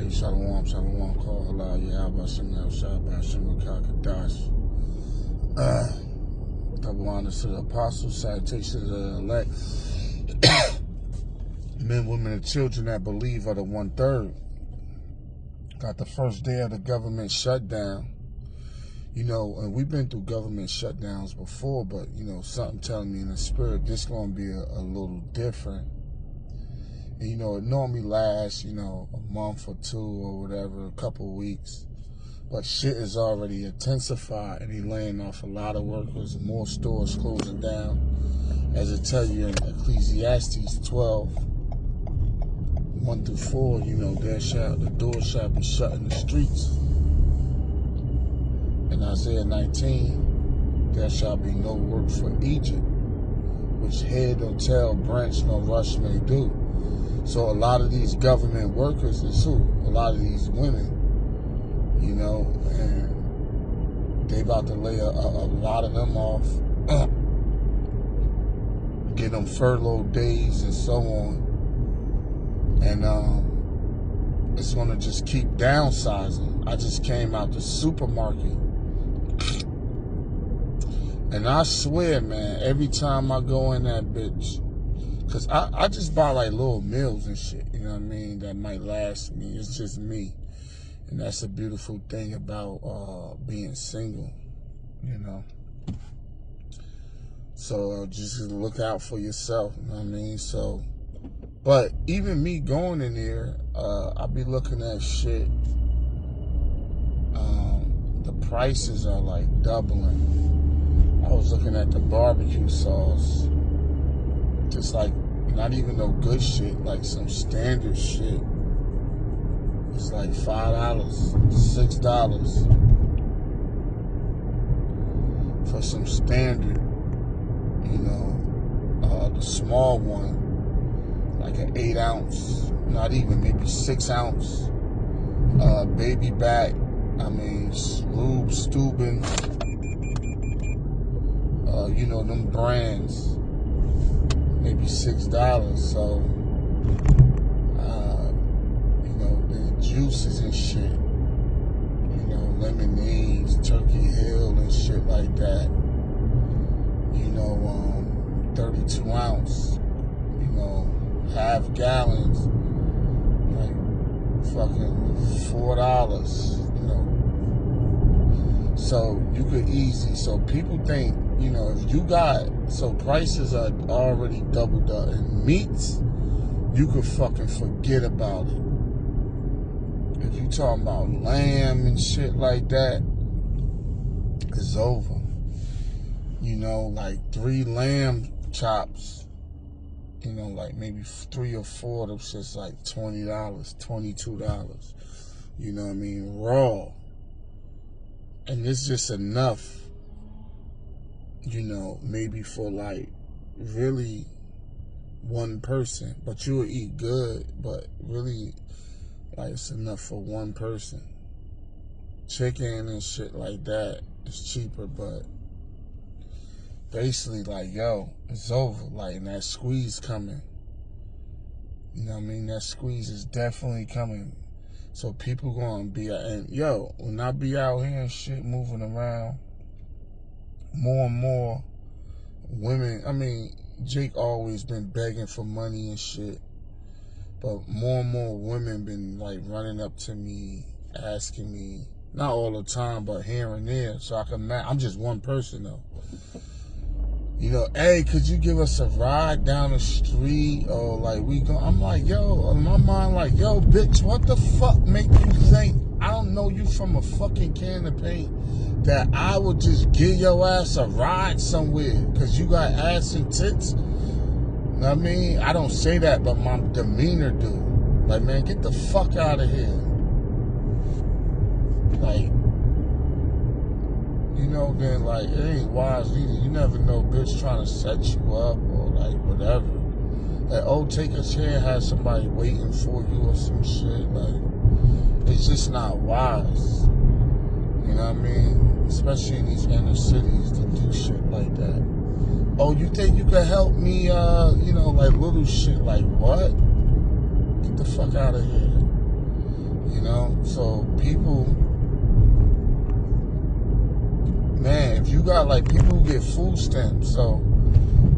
everybody. Shalom, shalom, call halal, Yahweh, Shem, Shabbat, Shem, Kakadash. Double honors to the apostles, salutations to the elect. Men, women, and children that believe are the 1/3. Got the first day of the government shutdown. You know, and we've been through government shutdowns before, but, you know, something telling me in the spirit, this going to be a little different. And, you know, it normally lasts, you know, a month or two or whatever, a couple of weeks. But shit is already intensified, and he laying off a lot of workers, more stores closing down. As it tells you in Ecclesiastes 12:1-4, you know, the door shall be shut in the streets. In Isaiah 19, there shall be no work for Egypt, which head or tail, branch nor rush may do. So a lot of these government workers is who? A lot of these women, you know, and they about to lay a lot of them off, get them furlough days and so on. And it's going to just keep downsizing. I just came out the supermarket. And I swear, man, every time I go in that bitch, because I just buy like little meals and shit, you know what I mean, that might last me. It's just me. And that's a beautiful thing about being single, you know. So just look out for yourself, you know what I mean? So, but even me going in there, I be looking at shit. The prices are like doubling. I was looking at the barbecue sauce. Just like, not even no good shit, like some standard shit. It's like $5, $6 for some standard, you know, the small one, like an 8 ounce, not even, maybe 6 ounce, baby back, I mean, Rube Steuben, you know, them brands, maybe $6. So, you know, the juices and shit, you know, lemonades, Turkey Hill and shit like that, you know, 32 ounce, you know, half gallons, like fucking $4, you know. So you could easy, so people think, you know, if you got, so prices are already doubled up in meats, you could fucking forget about it. If you talking about lamb and shit like that, it's over. You know, like 3 lamb chops, you know, like maybe 3 or 4 of them shit's like $20, $22. You know what I mean? Raw. And it's just enough, you know, maybe for like really one person. But you'll eat good, but really, like, it's enough for one person. Chicken and shit like that is cheaper, but basically, like, yo, it's over. Like, and that squeeze coming. You know what I mean? That squeeze is definitely coming. So people gonna be, and yo, when I be out here and shit moving around, more and more women, I mean, Jake always been begging for money and shit, but more and more women been like running up to me, asking me, not all the time, but here and there, so I can I'm just one person though. You know, hey, could you give us a ride down the street? Or like I'm like, yo, in my mind, like, yo, bitch, what the fuck make you think I don't know you from a fucking can of paint that I would just give your ass a ride somewhere because you got ass and tits? You know what I mean? I don't say that, but my demeanor do. Like, man, get the fuck out of here. Like, you know, then, like, it ain't wise either. You never know, bitch trying to set you up or, like, whatever. Like, oh, take a chair, have somebody waiting for you or some shit. Like, it's just not wise. You know what I mean? Especially in these inner cities to do shit like that. Oh, you think you could help me, you know, like little shit. Like, what? Get the fuck out of here. You know, so people, man, if you got like people who get food stamps, so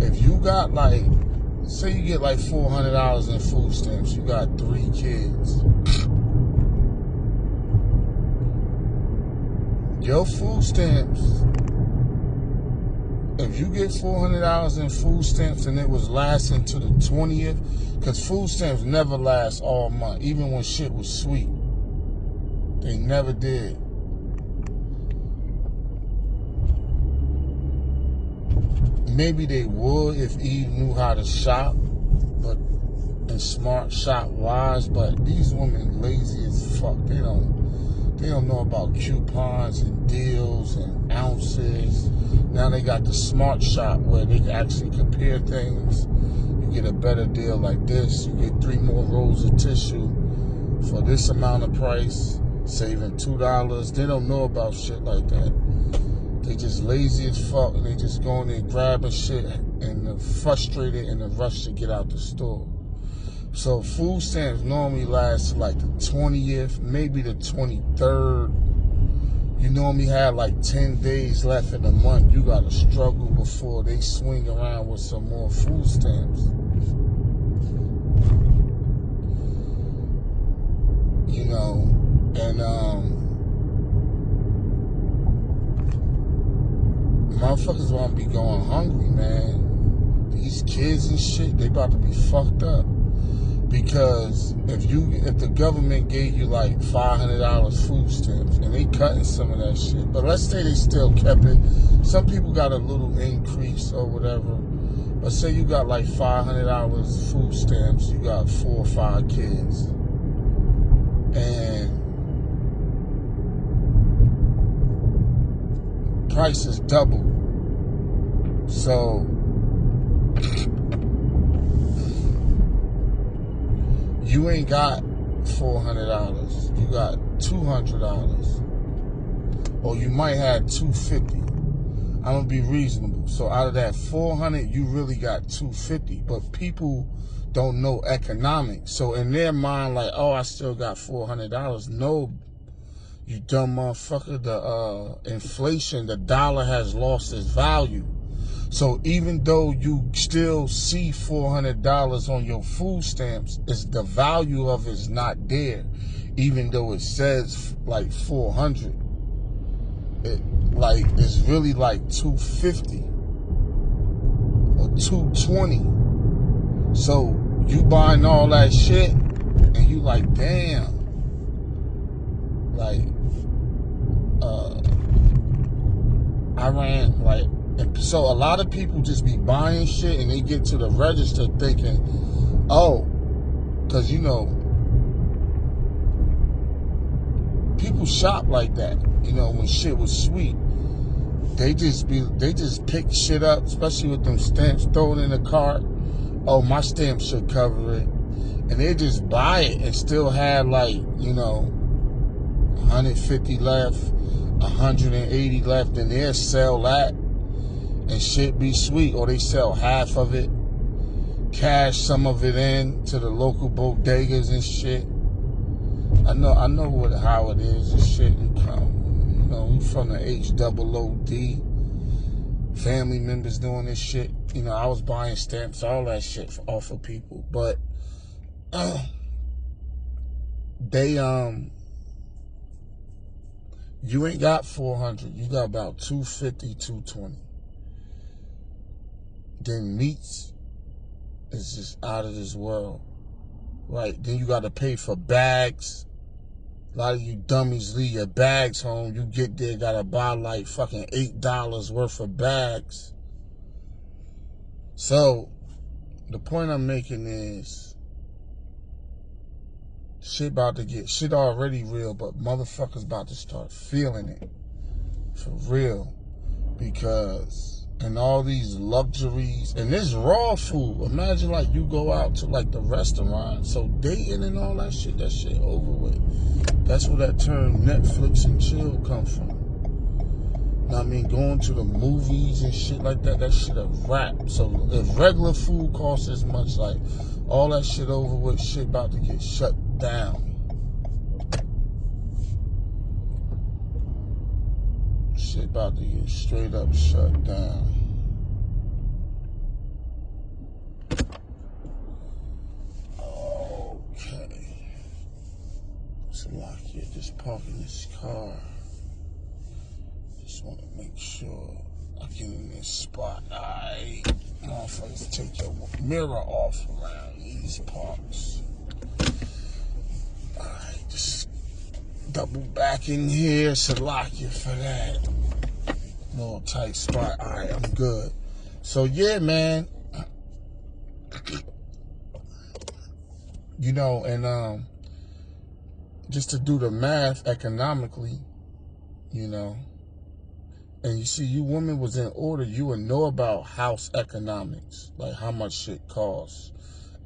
if you got like, say you get like $400 in food stamps, you got 3 kids. Your food stamps, if you get $400 in food stamps and it was lasting to the 20th, because food stamps never last all month, even when shit was sweet. They never did. Maybe they would if Eve knew how to shop, but and smart shop wise. But these women lazy as fuck. They don't know about coupons and deals and ounces. Now they got the smart shop where they can actually compare things. You get a better deal like this. You get 3 more rolls of tissue for this amount of price, saving $2. They don't know about shit like that. They just lazy as fuck, and they just going there grabbing shit and they're frustrated in a rush to get out the store. So food stamps normally last like the 20th, maybe the 23rd. You normally have like 10 days left in the month. You gotta struggle before they swing around with some more food stamps. You know, and motherfuckers want to be going hungry, man. These kids and shit, they about to be fucked up. Because if the government gave you like $500 food stamps and they cutting some of that shit, but let's say they still kept it. Some people got a little increase or whatever. But say you got like $500 food stamps, you got 4 or 5 kids, and prices double. So you ain't got $400, you got $200, or you might have $250. I'm gonna be reasonable. So out of that $400, you really got $250. But people don't know economics, so in their mind, like, oh, I still got $400. No, you dumb motherfucker. The inflation, the dollar has lost its value. So even though you still see $400 on your food stamps, it's the value of it's not there. Even though it says like 400, it's really like 250 or 220. So you buying all that shit and you like, damn, like I ran like. So a lot of people just be buying shit and they get to the register thinking, oh, because you know, people shop like that. You know, when shit was sweet, they just pick shit up, especially with them stamps, throw it in the cart. Oh, my stamp should cover it, and they just buy it and still have like, you know, 150 left, 180 left, and they'll sell that. And shit be sweet, or they sell half of it, cash some of it in to the local bodegas and shit. I know how it is and shit. You know, we from the HOOD, family members doing this shit. You know, I was buying stamps, all that shit off of people, but you ain't got 400, you got about 250, 220. Then meats is just out of this world, right? Then you got to pay for bags. A lot of you dummies leave your bags home. You get there, got to buy like fucking $8 worth of bags. So the point I'm making is shit already real, but motherfuckers about to start feeling it for real, because and all these luxuries and this raw food. Imagine like you go out to like the restaurant, so dating and all that shit over with. That's where that term Netflix and chill come from. You know what I mean? Going to the movies and shit like that, that shit a wrap. So if regular food costs as much, like all that shit over with, shit about to get shut down. about to get straight up shut down. Okay. So lock here, just parking this car. Just want to make sure I get in this spot. Alright. Motherfuckers, take your mirror off around these parks. Alright, just double back in here, Salakia for that. Little tight spot. Alright, I'm good. So yeah, man. You know, and just to do the math economically, you know, and you see, you women was in order, you would know about house economics, like how much shit costs,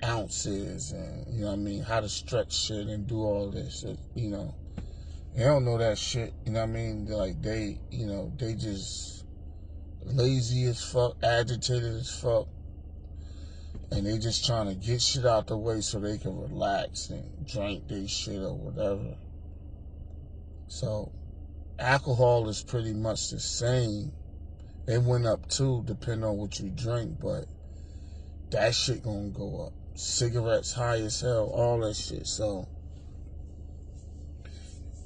ounces, and, you know what I mean, how to stretch shit and do all this, you know. They don't know that shit, you know what I mean? Like, they, you know, they just lazy as fuck, agitated as fuck, and they just trying to get shit out the way so they can relax and drink their shit or whatever. So, alcohol is pretty much the same. It went up too, depending on what you drink, but that shit gonna go up. Cigarettes high as hell, all that shit. So,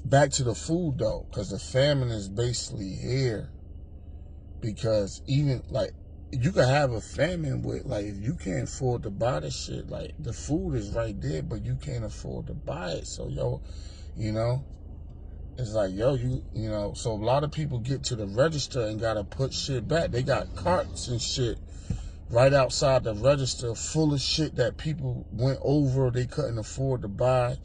back to the food though, because the famine is basically here. Because even, like, you could have a famine with, like, if you can't afford to buy the shit, like, the food is right there, but you can't afford to buy it. So, yo, you know, it's like, yo, you know, so a lot of people get to the register and gotta put shit back. They got carts and shit right outside the register full of shit that people went over, they couldn't afford to buy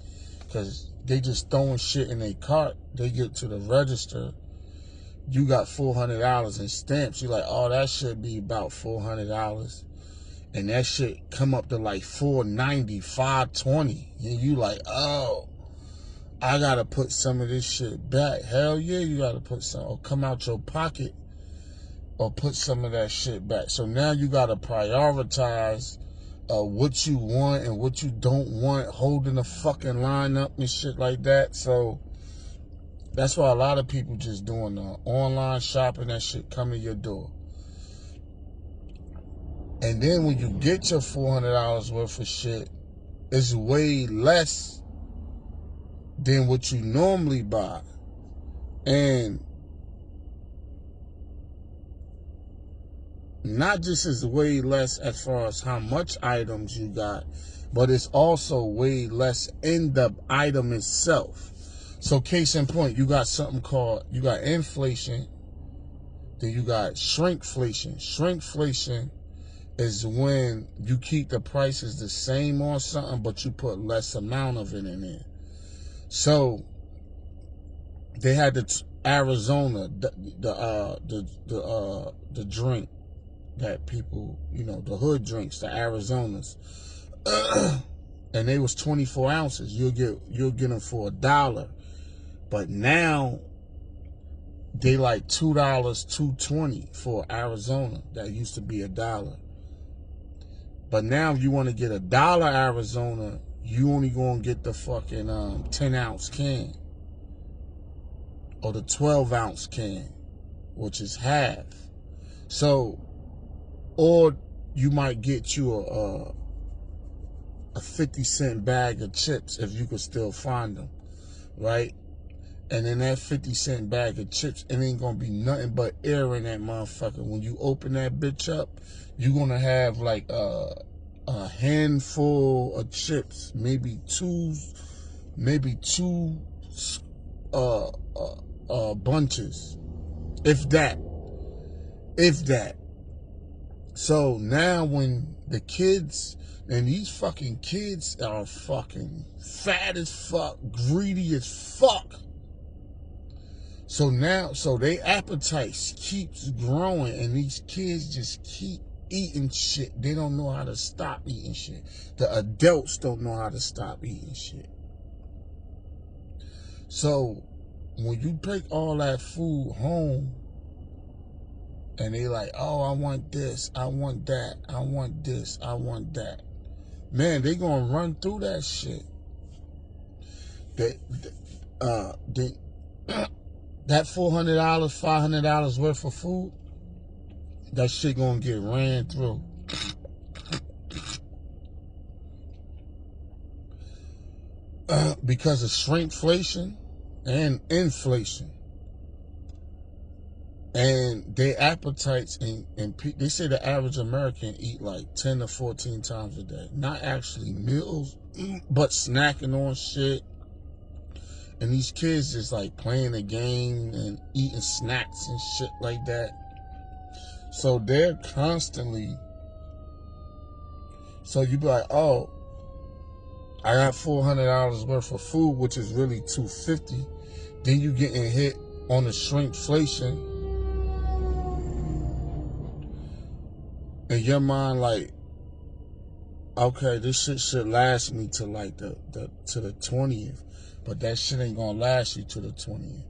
because they just throwing shit in their cart. They get to the register, you got $400 in stamps. You're like, oh, that should be about $400. And that shit come up to like $490, $520. And you like, oh, I gotta put some of this shit back. Hell yeah, you gotta put some, or come out your pocket or put some of that shit back. So now you gotta prioritize what you want and what you don't want, holding a fucking line up and shit like that. So that's why a lot of people just doing online shopping, that shit come to your door. And then when you get your $400 worth of shit, it's way less than what you normally buy. And not just is way less as far as how much items you got, but it's also way less in the item itself. So case in point, you got something called, you got inflation, then you got shrinkflation. Shrinkflation is when you keep the prices the same on something, but you put less amount of it in there. So they had the Arizona, the drink that people, you know, the hood drinks, the Arizonas, and they was 24 ounces. You'll get them for $1. But now they like $2, $2.20 for Arizona. That used to be $1. But now if you want to get $1 Arizona, you only gonna get the fucking 10-ounce can or the 12-ounce can, which is half. So, or you might get you a 50-cent bag of chips if you could still find them, right? And in that 50-cent bag of chips, it ain't gonna be nothing but air in that motherfucker. When you open that bitch up, you're gonna have like a handful of chips, maybe two bunches, if that. So now when the kids, and these fucking kids are fucking fat as fuck, greedy as fuck. So now, so their appetite keeps growing, and these kids just keep eating shit. They don't know how to stop eating shit. The adults don't know how to stop eating shit. So when you take all that food home, and they like, oh, I want this, I want that, I want this, I want that. Man, they gonna run through that shit. that $400, $500 worth of food, that shit gonna get ran through. Because of shrinkflation and inflation. And their appetites, and they say the average American eat like 10 to 14 times a day. Not actually meals, but snacking on shit. And these kids just like playing a game and eating snacks and shit like that. So they're constantly, so you be like, oh, I got $400 worth of food, which is really $250. Then you getting hit on the shrinkflation. In your mind, like, okay, this shit should last me to like to the 20th, but that shit ain't gonna last you to the 20th.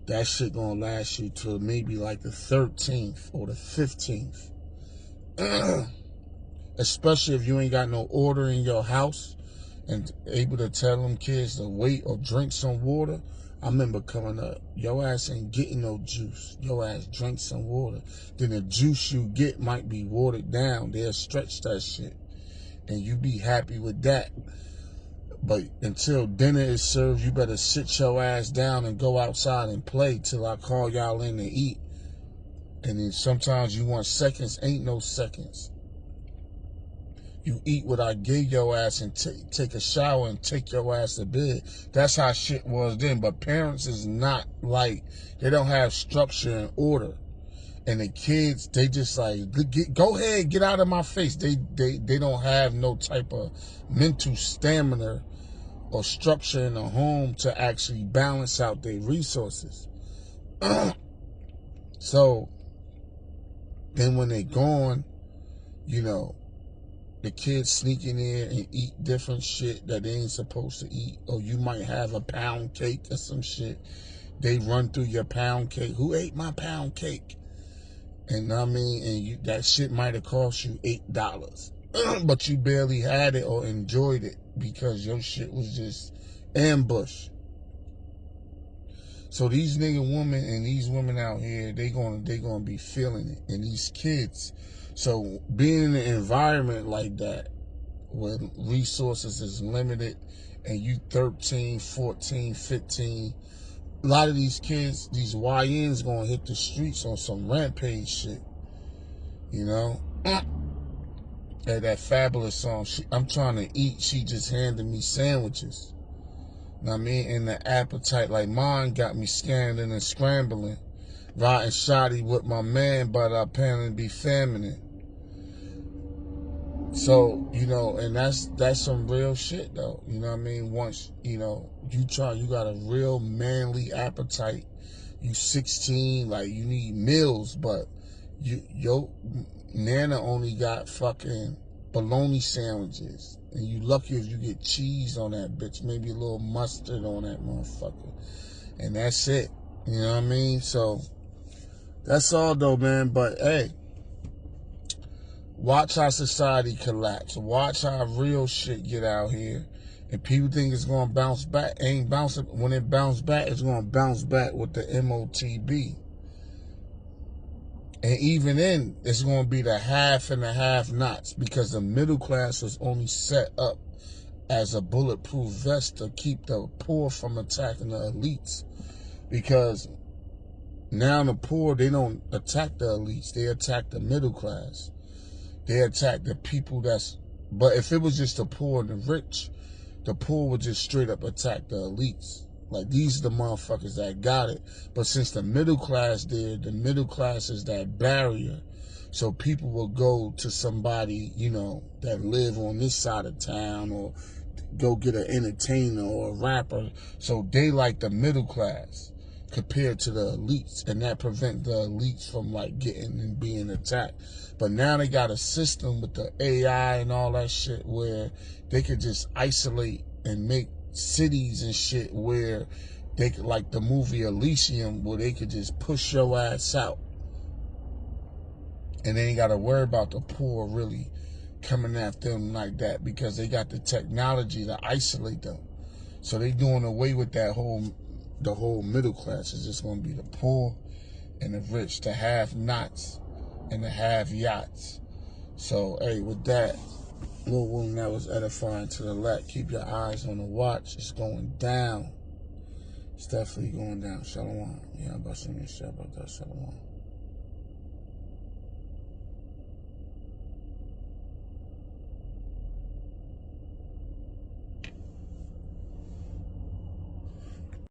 That shit gonna last you to maybe like the 13th or the 15th. Especially if you ain't got no order in your house and able to tell them kids to wait or drink some water. I remember coming up, your ass ain't getting no juice. Your ass drink some water. Then the juice you get might be watered down. They'll stretch that shit. And you be happy with that. But until dinner is served, you better sit your ass down and go outside and play till I call y'all in to eat. And then sometimes you want seconds. Ain't no seconds. You eat what I gave your ass and take a shower and take your ass to bed. That's how shit was then. But parents is not like, they don't have structure and order. And the kids, they just like, go ahead, get out of my face. They don't have no type of mental stamina or structure in the home to actually balance out their resources. So then when they gone, you know, the kids sneaking in and eat different shit that they ain't supposed to eat. Or you might have a pound cake or some shit. They run through your pound cake. Who ate my pound cake? And I mean, and that shit might have cost you $8. But you barely had it or enjoyed it because your shit was just ambush. So these nigga women and these women out here, they gonna be feeling it. And these kids, so being in an environment like that where resources is limited and you 13, 14, 15, a lot of these kids, these YNs gonna hit the streets on some rampage shit. You know? Hey, that Fabulous song, I'm trying to eat, she just handed me sandwiches. You know what I mean? And the appetite, like mine, got me scandling and scrambling. Riding shoddy with my man, but I apparently be feminine. So, you know, and that's some real shit though. You know what I mean? Once, you know, you got a real manly appetite. You 16, like you need meals, but your Nana only got fucking bologna sandwiches. And you lucky if you get cheese on that bitch, maybe a little mustard on that motherfucker. And that's it. You know what I mean? So that's all though, man. But hey, watch how society collapse. Watch how real shit get out here. And people think it's going to bounce back. Ain't bouncing. When it bounce back, it's going to bounce back with the MOTB. And even then, it's going to be the half and the have-nots because the middle class was only set up as a bulletproof vest to keep the poor from attacking the elites. Because now the poor, they don't attack the elites. They attack the middle class. They attack the people but if it was just the poor and the rich, the poor would just straight up attack the elites. Like, these are the motherfuckers that got it. But since the middle class did, the middle class is that barrier. So people will go to somebody, you know, that live on this side of town or go get an entertainer or a rapper. So they like the middle class compared to the elites. And that prevent the elites from, like, getting and being attacked. But now they got a system with the AI and all that shit where they could just isolate and make cities and shit where they could, like the movie Elysium, where they could just push your ass out. And they ain't got to worry about the poor really coming at them like that because they got the technology to isolate them. So they doing away with that whole the whole middle class. It's just going to be the poor and the rich, the have-nots and the have-yachts. So, hey, with that, little woman that was edifying to the left, keep your eyes on the watch. It's going down. It's definitely going down. Shalom. Yeah, I'm about to say shalom.